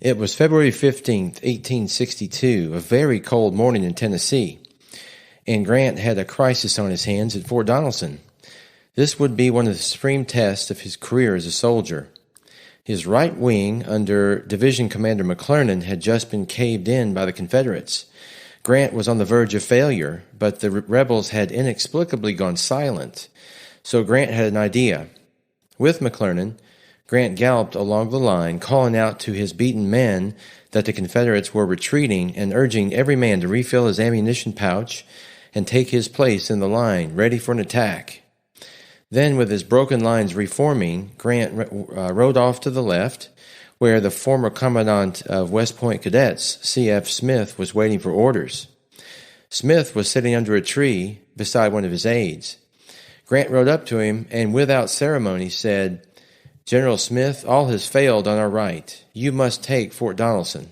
It was February 15th, 1862, a very cold morning in Tennessee, and Grant had a crisis on his hands at Fort Donelson. This would be one of the supreme tests of his career as a soldier. His right wing, under Division Commander McClernand, had just been caved in by the Confederates. Grant was on the verge of failure, but the rebels had inexplicably gone silent. So Grant had an idea. With McClernand, Grant galloped along the line, calling out to his beaten men that the Confederates were retreating and urging every man to refill his ammunition pouch and take his place in the line, ready for an attack. Then, with his broken lines reforming, Grant rode off to the left, where the former commandant of West Point Cadets, C.F. Smith, was waiting for orders. Smith was sitting under a tree beside one of his aides. Grant rode up to him and, without ceremony, said, "General Smith, all has failed on our right. You must take Fort Donelson."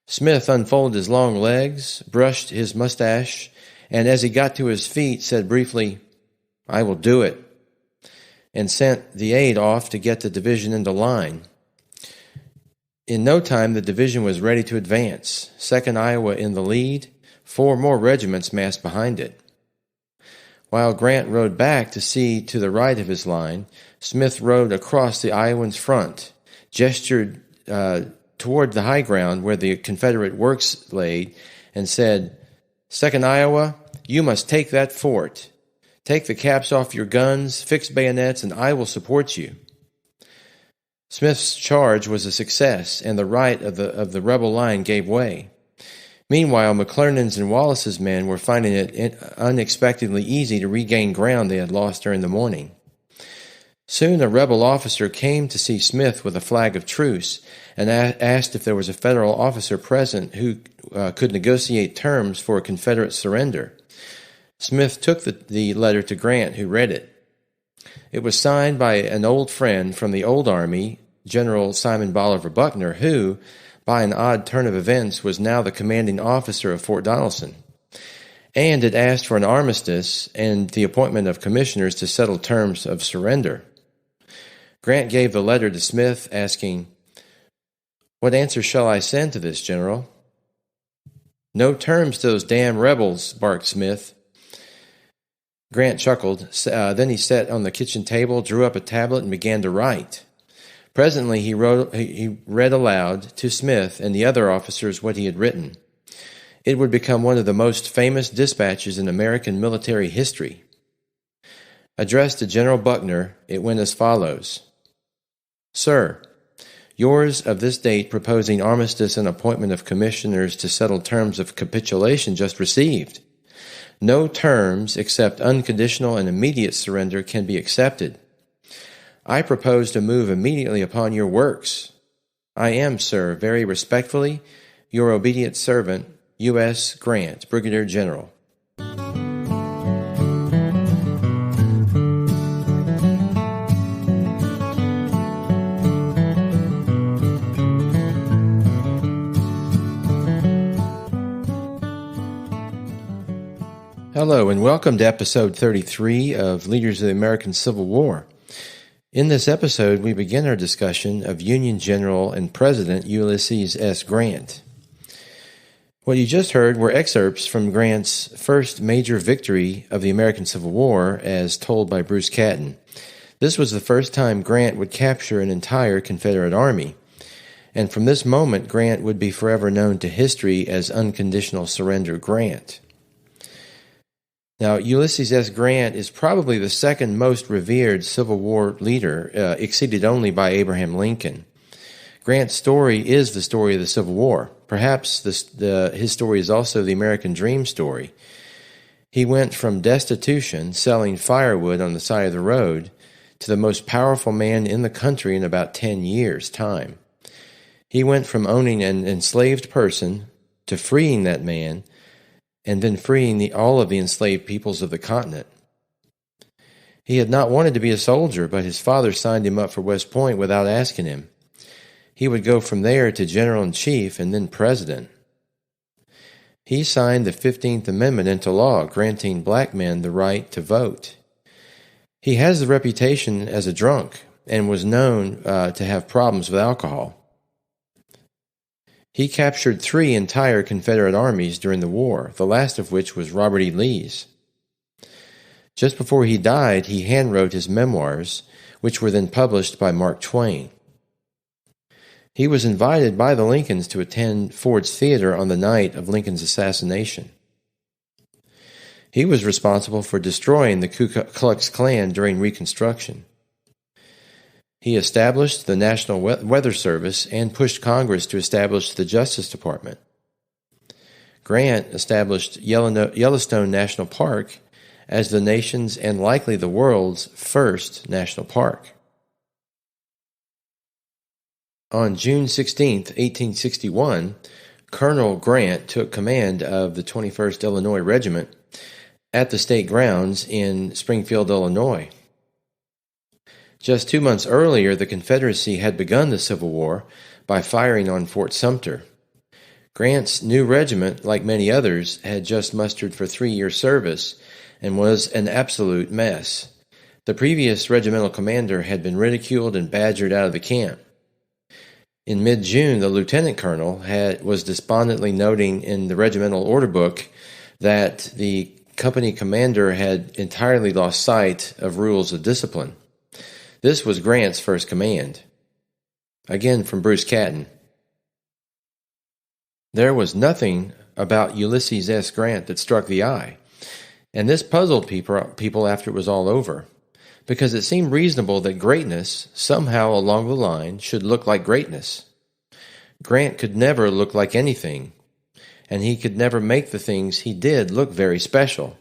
Smith unfolded his long legs, brushed his mustache, and as he got to his feet, said briefly, "I will do it," and sent the aide off to get the division into line. In no time, the division was ready to advance, 2nd Iowa in the lead, 4 more regiments massed behind it. While Grant rode back to see to the right of his line, Smith rode across the Iowans' front, gestured toward the high ground where the Confederate works laid, and said, "2nd Iowa, you must take that fort. Take the caps off your guns, fix bayonets, and I will support you." Smith's charge was a success, and the right of the rebel line gave way. Meanwhile, McClernand's and Wallace's men were finding it unexpectedly easy to regain ground they had lost during the morning. Soon a rebel officer came to see Smith with a flag of truce and asked if there was a Federal officer present who could negotiate terms for a Confederate surrender. Smith took the letter to Grant, who read it. It was signed by an old friend from the old Army, General Simon Bolivar Buckner, who, by an odd turn of events, was now the commanding officer of Fort Donelson, and it asked for an armistice and the appointment of commissioners to settle terms of surrender. Grant gave the letter to Smith, asking, "What answer shall I send to this, General?" "No terms to those damn rebels," barked Smith. Grant chuckled. Then he sat on the kitchen table, drew up a tablet, and began to write. Presently he read aloud to Smith and the other officers what he had written. It would become one of the most famous dispatches in American military history. Addressed to General Buckner, it went as follows. "Sir, yours of this date proposing armistice and appointment of commissioners to settle terms of capitulation just received. No terms except unconditional and immediate surrender can be accepted. I propose to move immediately upon your works. I am, sir, very respectfully, your obedient servant, U.S. Grant, Brigadier General." Hello, and welcome to episode 33 of Leaders of the American Civil War. In this episode, we begin our discussion of Union General and President Ulysses S. Grant. What you just heard were excerpts from Grant's first major victory of the American Civil War, as told by Bruce Catton. This was the first time Grant would capture an entire Confederate army, and from this moment, Grant would be forever known to history as Unconditional Surrender Grant. Now, Ulysses S. Grant is probably the second most revered Civil War leader, exceeded only by Abraham Lincoln. Grant's story is the story of the Civil War. Perhaps his story is also the American dream story. He went from destitution, selling firewood on the side of the road, to the most powerful man in the country in about 10 years' time. He went from owning an enslaved person to freeing that man, and then freeing all of the enslaved peoples of the continent. He had not wanted to be a soldier, but his father signed him up for West Point without asking him. He would go from there to General-in-Chief and then President. He signed the 15th Amendment into law, granting black men the right to vote. He has the reputation as a drunk and was known to have problems with alcohol. He captured 3 entire Confederate armies during the war, the last of which was Robert E. Lee's. Just before he died, he handwrote his memoirs, which were then published by Mark Twain. He was invited by the Lincolns to attend Ford's Theater on the night of Lincoln's assassination. He was responsible for destroying the Ku Klux Klan during Reconstruction. He established the National Weather Service and pushed Congress to establish the Justice Department. Grant established Yellowstone National Park as the nation's and likely the world's first national park. On June 16, 1861, Colonel Grant took command of the 21st Illinois Regiment at the state grounds in Springfield, Illinois. Just 2 months earlier, the Confederacy had begun the Civil War by firing on Fort Sumter. Grant's new regiment, like many others, had just mustered for 3-year service and was an absolute mess. The previous regimental commander had been ridiculed and badgered out of the camp. In mid-June, the lieutenant colonel was despondently noting in the regimental order book that the company commander had entirely lost sight of rules of discipline. This was Grant's first command. Again from Bruce Catton. There was nothing about Ulysses S. Grant that struck the eye, and this puzzled people after it was all over, because it seemed reasonable that greatness, somehow along the line, should look like greatness. Grant could never look like anything, and he could never make the things he did look very special.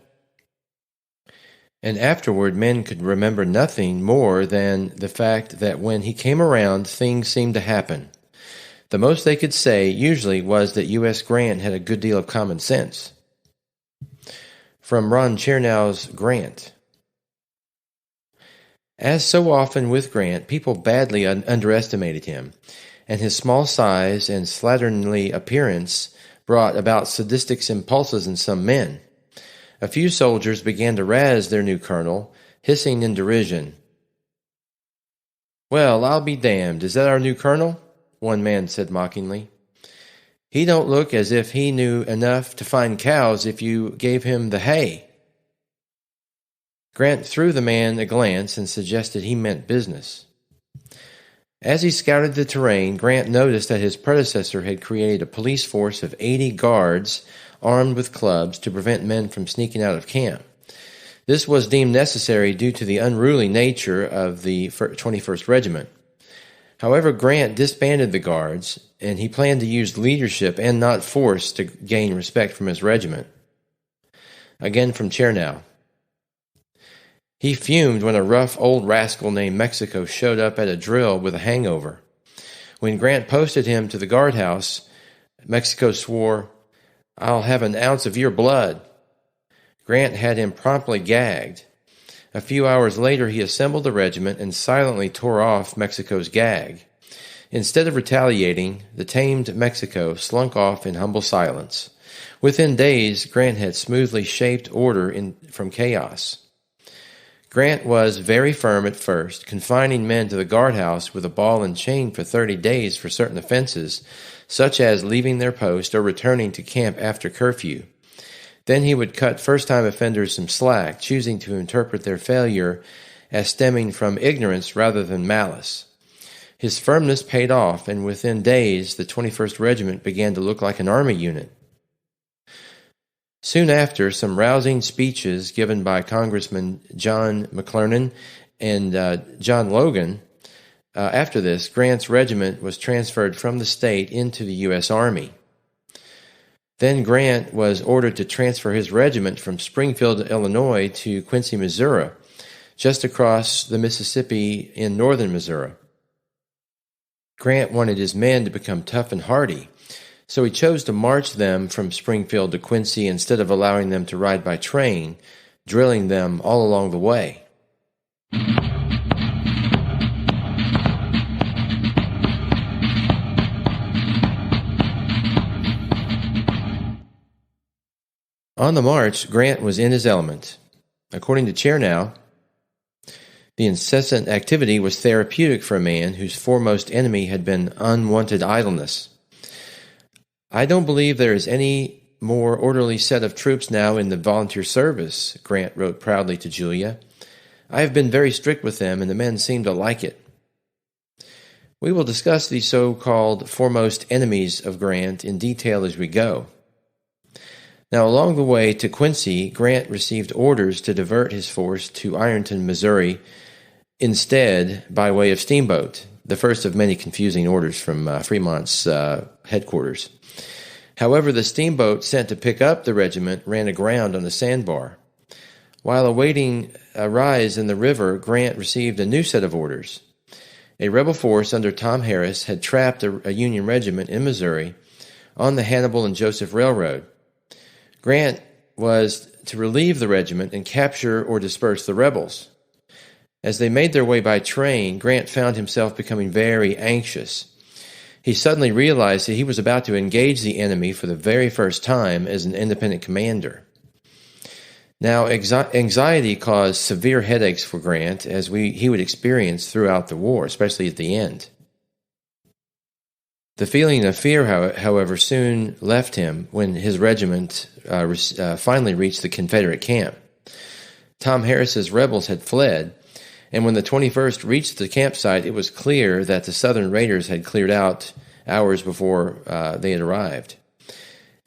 And afterward, men could remember nothing more than the fact that when he came around, things seemed to happen. The most they could say, usually, was that U.S. Grant had a good deal of common sense. From Ron Chernow's Grant. As so often with Grant, people badly underestimated him, and his small size and slatternly appearance brought about sadistic impulses in some men. A few soldiers began to razz their new colonel, hissing in derision. "Well, I'll be damned. Is that our new colonel?" one man said mockingly. "He don't look as if he knew enough to find cows if you gave him the hay." Grant threw the man a glance and suggested he meant business. As he scouted the terrain, Grant noticed that his predecessor had created a police force of 80 guards armed with clubs to prevent men from sneaking out of camp. This was deemed necessary due to the unruly nature of the 21st Regiment. However, Grant disbanded the guards, and he planned to use leadership and not force to gain respect from his regiment. Again from Chernow. He fumed when a rough old rascal named Mexico showed up at a drill with a hangover. When Grant posted him to the guardhouse, Mexico swore, "I'll have an ounce of your blood." Grant had him promptly gagged. A few hours later, he assembled the regiment and silently tore off Mexico's gag. Instead of retaliating, the tamed Mexico slunk off in humble silence. Within days, Grant had smoothly shaped order from chaos. Grant was very firm at first, confining men to the guardhouse with a ball and chain for 30 days for certain offenses, such as leaving their post or returning to camp after curfew. Then he would cut first-time offenders some slack, choosing to interpret their failure as stemming from ignorance rather than malice. His firmness paid off, and within days, the 21st Regiment began to look like an army unit. Soon after, some rousing speeches given by Congressman John McClernand and John Logan. After this, Grant's regiment was transferred from the state into the U.S. Army. Then Grant was ordered to transfer his regiment from Springfield, Illinois to Quincy, Missouri, just across the Mississippi in northern Missouri. Grant wanted his men to become tough and hardy, so he chose to march them from Springfield to Quincy instead of allowing them to ride by train, drilling them all along the way. On the march, Grant was in his element. According to Chernow, the incessant activity was therapeutic for a man whose foremost enemy had been unwanted idleness. "I don't believe there is any more orderly set of troops now in the volunteer service," Grant wrote proudly to Julia. "I have been very strict with them, and the men seem to like it." We will discuss the so-called foremost enemies of Grant in detail as we go. Now, along the way to Quincy, Grant received orders to divert his force to Ironton, Missouri, instead by way of steamboat, the first of many confusing orders from Fremont's headquarters. However, the steamboat sent to pick up the regiment ran aground on a sandbar. While awaiting a rise in the river, Grant received a new set of orders. A rebel force under Tom Harris had trapped a Union regiment in Missouri on the Hannibal and Joseph Railroad. Grant was to relieve the regiment and capture or disperse the rebels. As they made their way by train, Grant found himself becoming very anxious. He suddenly realized that he was about to engage the enemy for the very first time as an independent commander. Now, anxiety caused severe headaches for Grant, as he would experience throughout the war, especially at the end. The feeling of fear, however, soon left him when his regiment finally reached the Confederate camp. Tom Harris's rebels had fled, and when the 21st reached the campsite, it was clear that the Southern raiders had cleared out hours before they had arrived.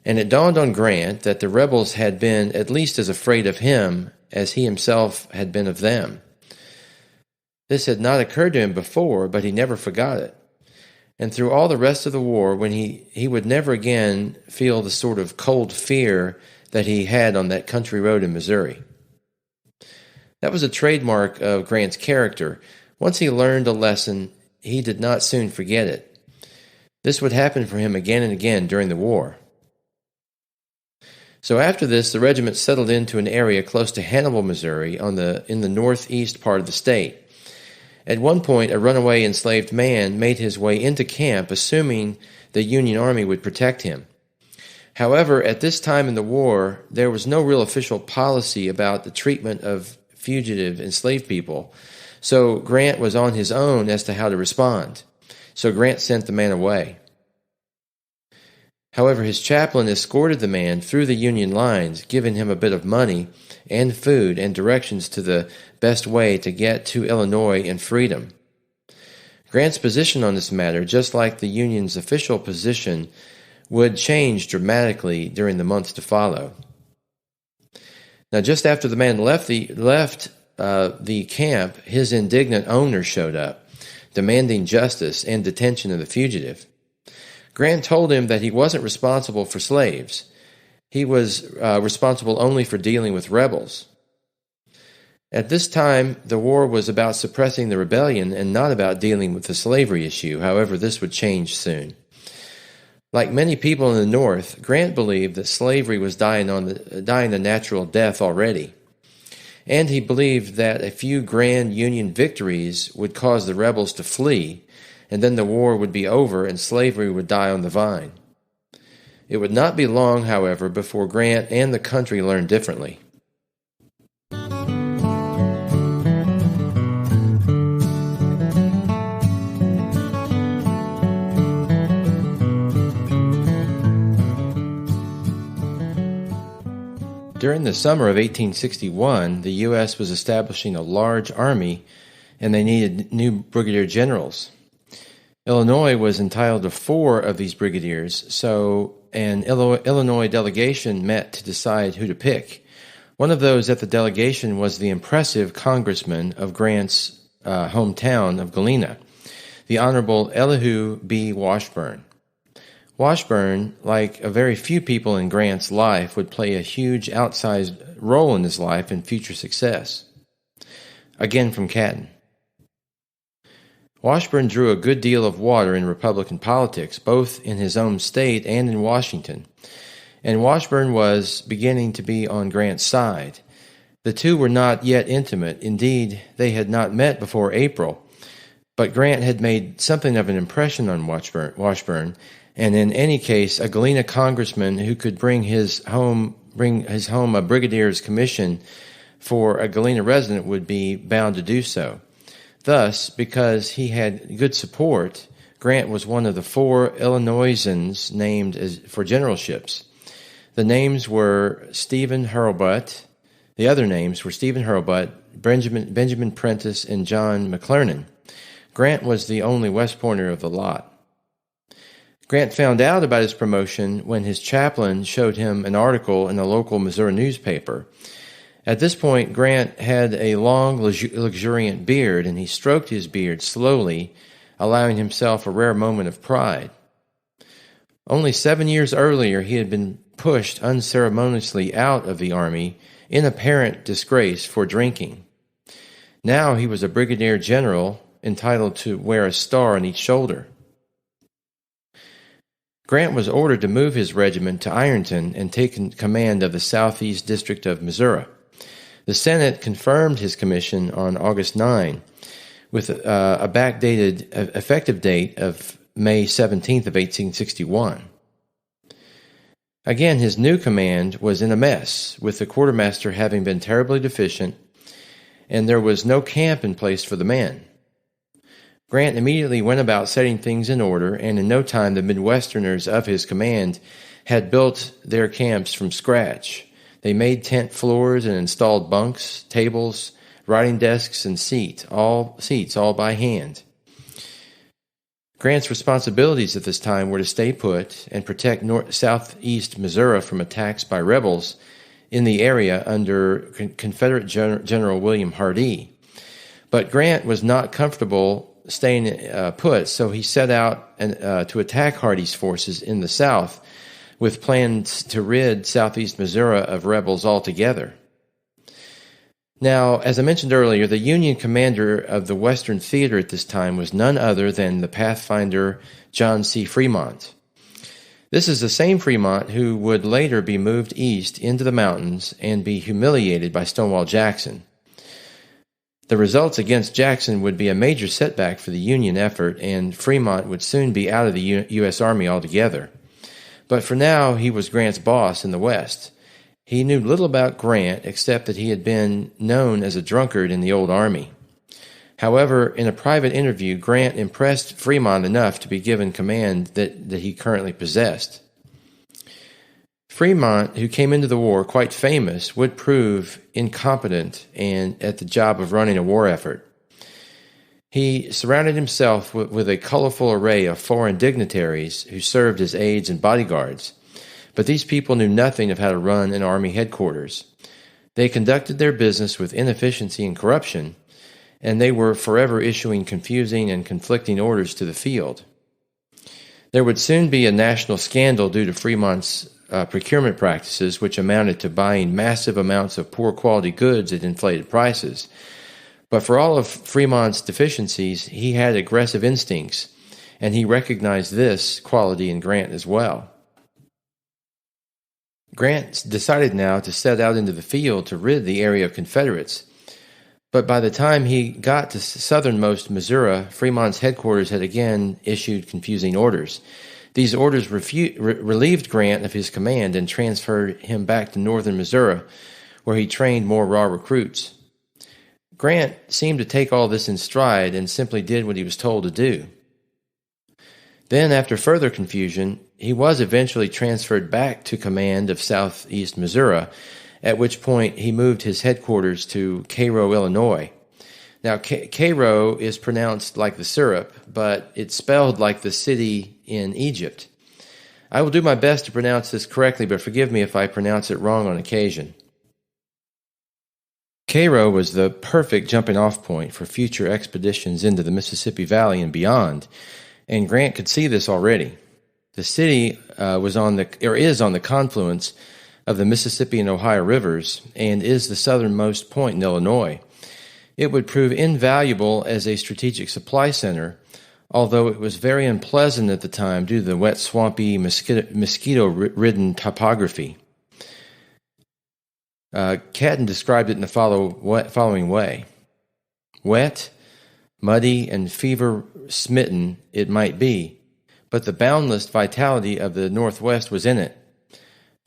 And it dawned on Grant that the rebels had been at least as afraid of him as he himself had been of them. This had not occurred to him before, but he never forgot it. And through all the rest of the war, when he would never again feel the sort of cold fear that he had on that country road in Missouri. That was a trademark of Grant's character. Once he learned a lesson, he did not soon forget it. This would happen for him again and again during the war. So after this, the regiment settled into an area close to Hannibal, Missouri, in the northeast part of the state. At one point, a runaway enslaved man made his way into camp, assuming the Union Army would protect him. However, at this time in the war, there was no real official policy about the treatment of fugitive enslaved people, so Grant was on his own as to how to respond. So Grant sent the man away. However, his chaplain escorted the man through the Union lines, giving him a bit of money and food and directions to the best way to get to Illinois in freedom. Grant's position on this matter, just like the Union's official position, would change dramatically during the months to follow. Now, just after the man left the camp, his indignant owner showed up, demanding justice and detention of the fugitive. Grant told him that he wasn't responsible for slaves. He was responsible only for dealing with rebels. At this time, the war was about suppressing the rebellion and not about dealing with the slavery issue. However, this would change soon. Like many people in the North, Grant believed that slavery was dying a natural death already. And he believed that a few grand Union victories would cause the rebels to flee, and then the war would be over and slavery would die on the vine. It would not be long, however, before Grant and the country learned differently. During the summer of 1861, the U.S. was establishing a large army, and they needed new brigadier generals. Illinois was entitled to 4 of these brigadiers, so an Illinois delegation met to decide who to pick. One of those at the delegation was the impressive congressman of Grant's hometown of Galena, the Honorable Elihu B. Washburn. Washburn, like a very few people in Grant's life, would play a huge outsized role in his life and future success. Again from Catton. Washburn drew a good deal of water in Republican politics, both in his own state and in Washington, and Washburn was beginning to be on Grant's side. The two were not yet intimate. Indeed, they had not met before April, but Grant had made something of an impression on Washburn, and in any case, a Galena congressman who could bring his home a brigadier's commission for a Galena resident would be bound to do so. Thus, because he had good support, Grant was one of the 4 Illinoisans named for generalships. The names were Stephen Hurlbut. The other names were Stephen Hurlbut, Benjamin Prentice, and John McClernand. Grant was the only West Pointer of the lot. Grant found out about his promotion when his chaplain showed him an article in a local Missouri newspaper. At this point, Grant had a long, luxuriant beard, and he stroked his beard slowly, allowing himself a rare moment of pride. Only 7 years earlier, he had been pushed unceremoniously out of the Army in apparent disgrace for drinking. Now he was a brigadier general entitled to wear a star on each shoulder. Grant was ordered to move his regiment to Ironton and take command of the southeast district of Missouri. The Senate confirmed his commission on August 9, with a backdated effective date of May 17th of 1861. Again, his new command was in a mess, with the quartermaster having been terribly deficient, and there was no camp in place for the men. Grant immediately went about setting things in order, and in no time the Midwesterners of his command had built their camps from scratch. They made tent floors and installed bunks, tables, writing desks, and seats, all by hand. Grant's responsibilities at this time were to stay put and protect southeast Missouri from attacks by rebels in the area under Confederate General William Hardee. But Grant was not comfortable staying put, so he set out to attack Hardee's forces in the south with plans to rid southeast Missouri of rebels altogether. Now, as I mentioned earlier, the Union commander of the Western Theater at this time was none other than the Pathfinder John C. Fremont. This is the same Fremont who would later be moved east into the mountains and be humiliated by Stonewall Jackson. The results against Jackson would be a major setback for the Union effort, and Fremont would soon be out of the U.S. Army altogether. But for now, he was Grant's boss in the West. He knew little about Grant except that he had been known as a drunkard in the old Army. However, in a private interview, Grant impressed Fremont enough to be given command that he currently possessed. Fremont, who came into the war quite famous, would prove incompetent and at the job of running a war effort. He surrounded himself with a colorful array of foreign dignitaries who served as aides and bodyguards. But these people knew nothing of how to run an army headquarters. They conducted their business with inefficiency and corruption, and they were forever issuing confusing and conflicting orders to the field. There would soon be a national scandal due to Fremont's procurement practices, which amounted to buying massive amounts of poor quality goods at inflated prices. But for all of Fremont's deficiencies, he had aggressive instincts, and he recognized this quality in Grant as well. Grant decided now to set out into the field to rid the area of Confederates. But by the time he got to southernmost Missouri, Fremont's headquarters had again issued confusing orders. These orders relieved Grant of his command and transferred him back to northern Missouri, where he trained more raw recruits. Grant seemed to take all this in stride and simply did what he was told to do. Then, after further confusion, he was eventually transferred back to command of southeast Missouri, at which point he moved his headquarters to Cairo, Illinois. Now, Cairo is pronounced like the syrup, but it's spelled like the city in Egypt. I will do my best to pronounce this correctly, but forgive me if I pronounce it wrong on occasion. Cairo was the perfect jumping-off point for future expeditions into the Mississippi Valley and beyond, and Grant could see this already. The city is on the confluence of the Mississippi and Ohio rivers and is the southernmost point in Illinois. It would prove invaluable as a strategic supply center, although it was very unpleasant at the time due to the wet, swampy, mosquito-ridden topography. Catton described it in the following way. Wet, muddy, and fever-smitten it might be, but the boundless vitality of the Northwest was in it.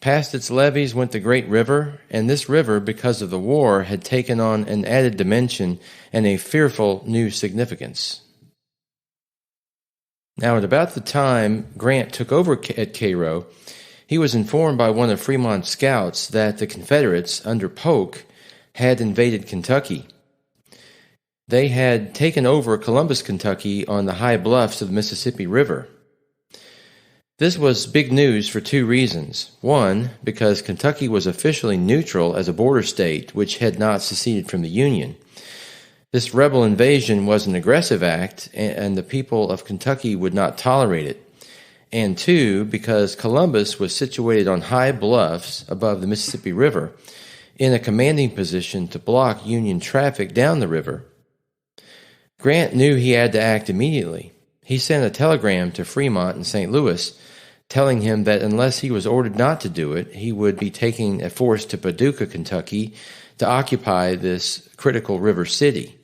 Past its levees went the great river, and this river, because of the war, had taken on an added dimension and a fearful new significance. Now, at about the time Grant took over at Cairo, he was informed by one of Fremont's scouts that the Confederates, under Polk, had invaded Kentucky. They had taken over Columbus, Kentucky, on the high bluffs of the Mississippi River. This was big news for two reasons. One, because Kentucky was officially neutral as a border state which had not seceded from the Union. This rebel invasion was an aggressive act, and the people of Kentucky would not tolerate it. And two, because Columbus was situated on high bluffs above the Mississippi River, in a commanding position to block Union traffic down the river. Grant knew he had to act immediately. He sent a telegram to Fremont in St. Louis, telling him that unless he was ordered not to do it, he would be taking a force to Paducah, Kentucky, to occupy this critical river city.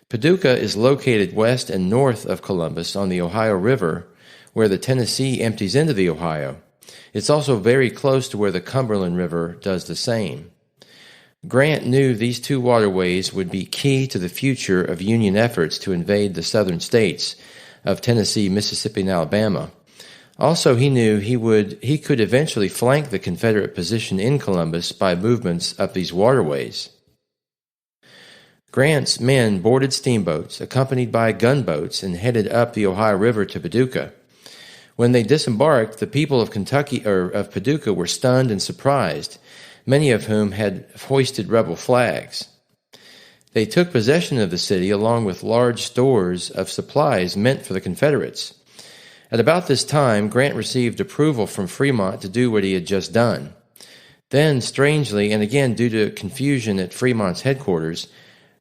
Paducah is located west and north of Columbus on the Ohio River, where the Tennessee empties into the Ohio. It's also very close to where the Cumberland River does the same. Grant knew these two waterways would be key to the future of Union efforts to invade the southern states of Tennessee, Mississippi, and Alabama. Also, he knew he could eventually flank the Confederate position in Columbus by movements up these waterways. Grant's men boarded steamboats, accompanied by gunboats, and headed up the Ohio River to Paducah. When they disembarked, the people of of Paducah were stunned and surprised, many of whom had hoisted rebel flags. They took possession of the city along with large stores of supplies meant for the Confederates. At about this time, Grant received approval from Fremont to do what he had just done. Then, strangely, and again due to confusion at Fremont's headquarters,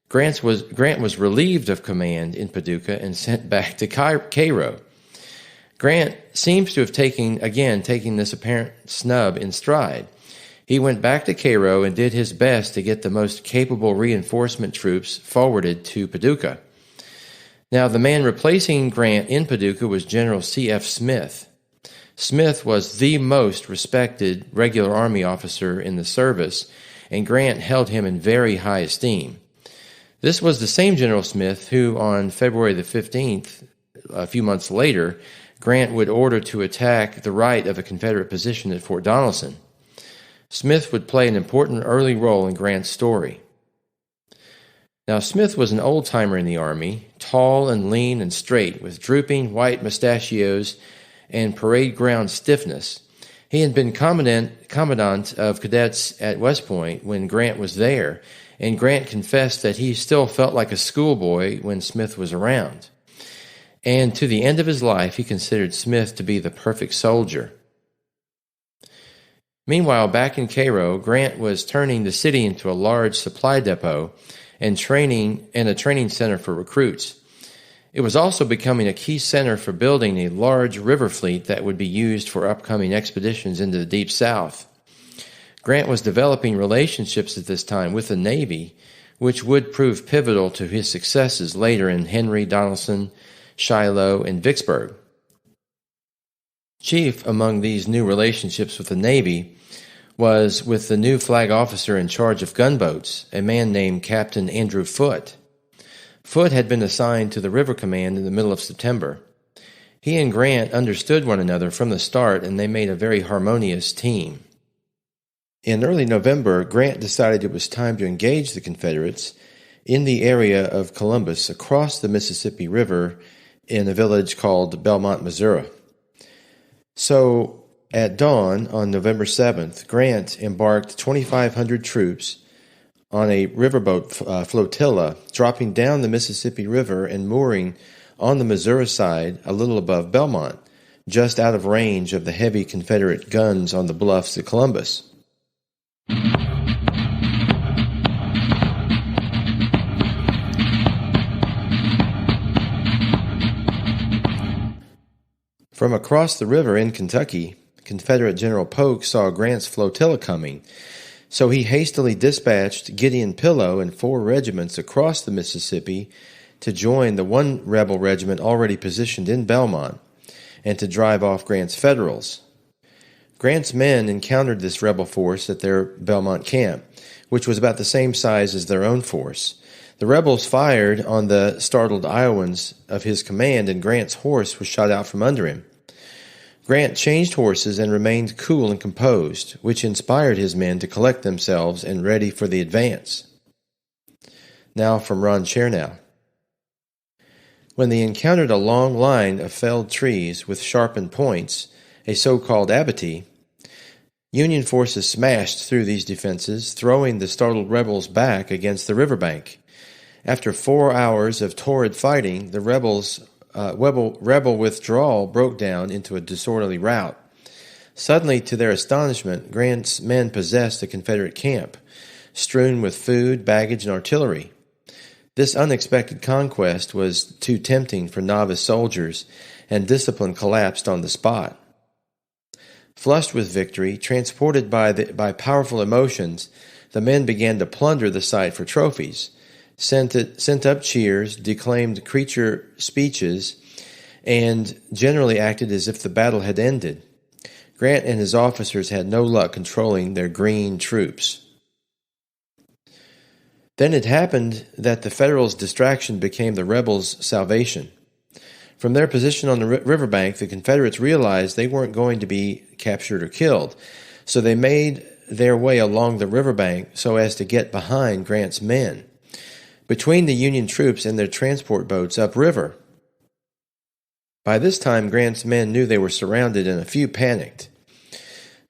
Grant was relieved of command in Paducah and sent back to Cairo. Grant seems to have taken this apparent snub in stride. He went back to Cairo and did his best to get the most capable reinforcement troops forwarded to Paducah. Now, the man replacing Grant in Paducah was General C.F. Smith. Smith was the most respected regular Army officer in the service, and Grant held him in very high esteem. This was the same General Smith who, on February the 15th, a few months later, Grant would order to attack the right of a Confederate position at Fort Donelson. Smith would play an important early role in Grant's story. Now, Smith was an old-timer in the Army, tall and lean and straight, with drooping white mustachios and parade ground stiffness. He had been commandant of cadets at West Point when Grant was there, and Grant confessed that he still felt like a schoolboy when Smith was around. And to the end of his life, he considered Smith to be the perfect soldier. Meanwhile, back in Cairo, Grant was turning the city into a large supply depot and a training center for recruits. It was also becoming a key center for building a large river fleet that would be used for upcoming expeditions into the Deep South. Grant was developing relationships at this time with the Navy, which would prove pivotal to his successes later in Henry, Donelson, Shiloh, and Vicksburg. Chief among these new relationships with the Navy was with the new flag officer in charge of gunboats, a man named Captain Andrew Foote. Foote had been assigned to the River Command in the middle of September. He and Grant understood one another from the start, and they made a very harmonious team. In early November, Grant decided it was time to engage the Confederates in the area of Columbus across the Mississippi River in a village called Belmont, Missouri. So, at dawn on November 7th, Grant embarked 2,500 troops on a riverboat flotilla, dropping down the Mississippi River and mooring on the Missouri side a little above Belmont, just out of range of the heavy Confederate guns on the bluffs at Columbus. From across the river in Kentucky, Confederate General Polk saw Grant's flotilla coming, so he hastily dispatched Gideon Pillow and 4 regiments across the Mississippi to join the one rebel regiment already positioned in Belmont and to drive off Grant's Federals. Grant's men encountered this rebel force at their Belmont camp, which was about the same size as their own force. The rebels fired on the startled Iowans of his command, and Grant's horse was shot out from under him. Grant changed horses and remained cool and composed, which inspired his men to collect themselves and ready for the advance. Now from Ron Chernow. When they encountered a long line of felled trees with sharpened points, a so-called abattis, Union forces smashed through these defenses, throwing the startled rebels back against the riverbank. After 4 hours of torrid fighting, the rebel withdrawal broke down into a disorderly rout. Suddenly, to their astonishment, Grant's men possessed the Confederate camp, strewn with food, baggage, and artillery. This unexpected conquest was too tempting for novice soldiers, and discipline collapsed on the spot. Flushed with victory, transported by powerful emotions, the men began to plunder the site for trophies, sent up cheers, declaimed creature speeches, and generally acted as if the battle had ended. Grant and his officers had no luck controlling their green troops. Then it happened that the Federals' distraction became the rebels' salvation. From their position on the riverbank, the Confederates realized they weren't going to be captured or killed, so they made their way along the riverbank so as to get behind Grant's men, between the Union troops and their transport boats upriver. By this time, Grant's men knew they were surrounded, and a few panicked.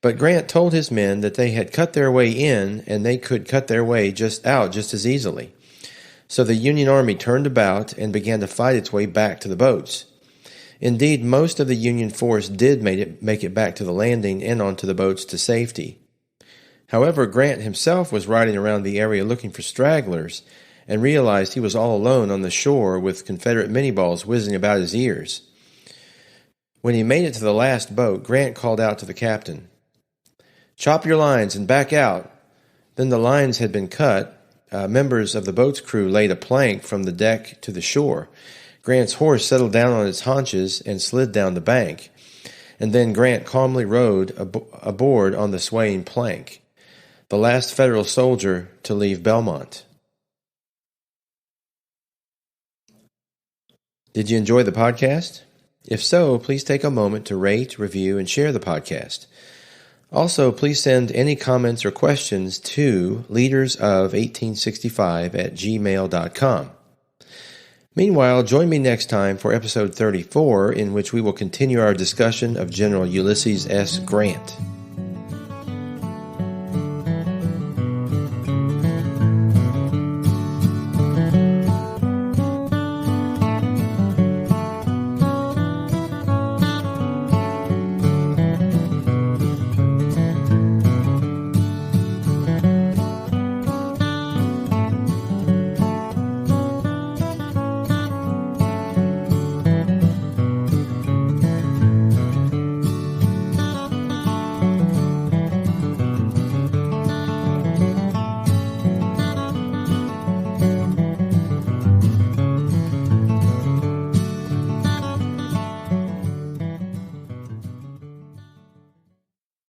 But Grant told his men that they had cut their way in, and they could cut their way out just as easily. So the Union Army turned about and began to fight its way back to the boats. Indeed, most of the Union force did make it back to the landing and onto the boats to safety. However, Grant himself was riding around the area looking for stragglers and realized he was all alone on the shore with Confederate minie-balls whizzing about his ears. When he made it to the last boat, Grant called out to the captain, "Chop your lines and back out." Then the lines had been cut. Members of the boat's crew laid a plank from the deck to the shore. Grant's horse settled down on its haunches and slid down the bank, and then Grant calmly rode aboard on the swaying plank, the last Federal soldier to leave Belmont. Did you enjoy the podcast? If so, please take a moment to rate, review, and share the podcast. Also, please send any comments or questions to leadersof1865@gmail.com. Meanwhile, join me next time for episode 34, in which we will continue our discussion of General Ulysses S. Grant.